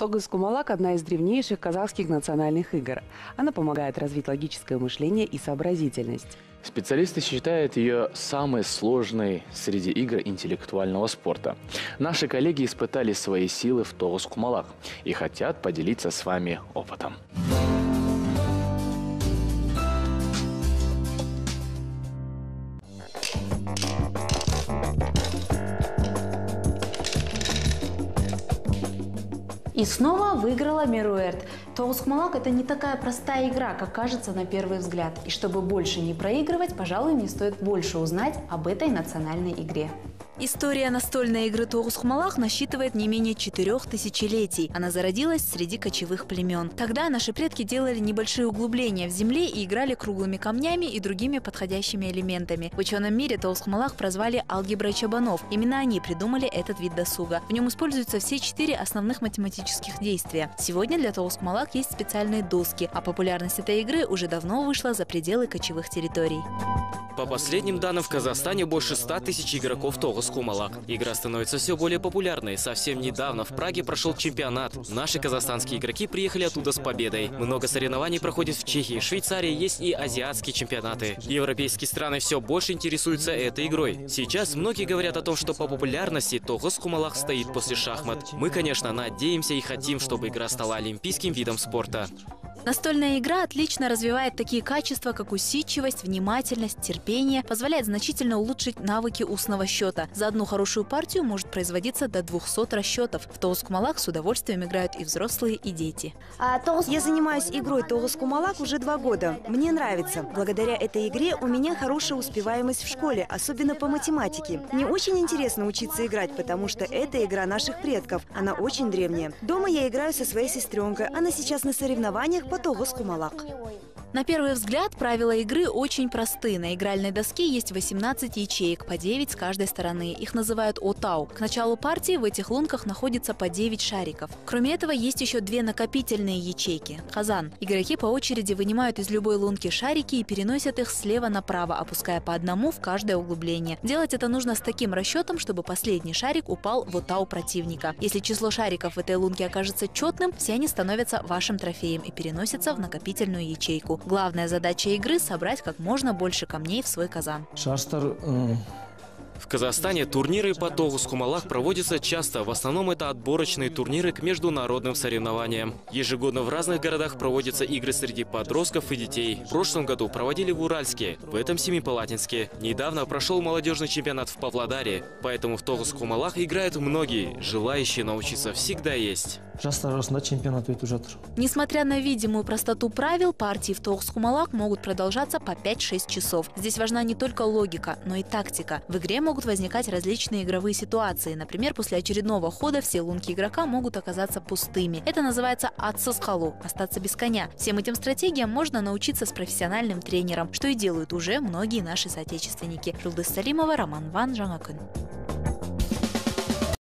Тогус Кумалак – одна из древнейших казахских национальных игр. Она помогает развить логическое мышление и сообразительность. Специалисты считают ее самой сложной среди игр интеллектуального спорта. Наши коллеги испытали свои силы в Тогус Кумалак и хотят поделиться с вами опытом. И снова выиграла Меруэрт. Тогус Кумалак – это не такая простая игра, как кажется на первый взгляд. И чтобы больше не проигрывать, пожалуй, мне стоит больше узнать об этой национальной игре. История настольной игры Тогус Кумалак насчитывает не менее 4 тысячелетий. Она зародилась среди кочевых племен. Тогда наши предки делали небольшие углубления в земле и играли круглыми камнями и другими подходящими элементами. В ученом мире Тогус Кумалак прозвали алгеброй чабанов. Именно они придумали этот вид досуга. В нем используются все 4 основных математических действия. Сегодня для Тогус Кумалак есть специальные доски, а популярность этой игры уже давно вышла за пределы кочевых территорий. По последним данным, в Казахстане больше 100 тысяч игроков Тогус Кумалак. Игра становится все более популярной. Совсем недавно в Праге прошел чемпионат. Наши казахстанские игроки приехали оттуда с победой. Много соревнований проходит в Чехии, Швейцарии, есть и азиатские чемпионаты. Европейские страны все больше интересуются этой игрой. Сейчас многие говорят о том, что по популярности Тогус Кумалак стоит после шахмат. Мы, конечно, надеемся и хотим, чтобы игра стала олимпийским видом спорта. Настольная игра отлично развивает такие качества, как усидчивость, внимательность, терпение, позволяет значительно улучшить навыки устного счета. За одну хорошую партию может производиться до 200 расчетов. В Тогус Кумалак с удовольствием играют и взрослые, и дети. Я занимаюсь игрой Тогус Кумалак уже 2 года. Мне нравится. Благодаря этой игре у меня хорошая успеваемость в школе, особенно по математике. Мне очень интересно учиться играть, потому что это игра наших предков. Она очень древняя. Дома я играю со своей сестренкой. Она сейчас на соревнованиях по Тогус Кумалак. На первый взгляд правила игры очень просты. На игральной доске есть 18 ячеек, по 9 с каждой стороны. Их называют отау. К началу партии в этих лунках находится по 9 шариков. Кроме этого, есть еще 2 накопительные ячейки – казан. Игроки по очереди вынимают из любой лунки шарики и переносят их слева направо, опуская по одному в каждое углубление. Делать это нужно с таким расчетом, чтобы последний шарик упал в отау противника. Если число шариков в этой лунке окажется четным, все они становятся вашим трофеем и переносятся в накопительную ячейку. Главная задача игры – собрать как можно больше камней в свой казан. В Казахстане турниры по Тогус Кумалак проводятся часто. В основном это отборочные турниры к международным соревнованиям. Ежегодно в разных городах проводятся игры среди подростков и детей. В прошлом году проводили в Уральске, в этом Семипалатинске. Недавно прошел молодежный чемпионат в Павлодаре. Поэтому в Тогус Кумалак играют многие. Желающие научиться всегда есть. Несмотря на видимую простоту правил, партии в Тогус Кумалак могут продолжаться по 5-6 часов. Здесь важна не только логика, но и тактика. В игре могут возникать различные игровые ситуации. Например, после очередного хода все лунки игрока могут оказаться пустыми. Это называется «атсыз қалу» – остаться без коня. Всем этим стратегиям можно научиться с профессиональным тренером, что и делают уже многие наши соотечественники. Жұлдыз Салимова, Роман Ван, Жаңа күн.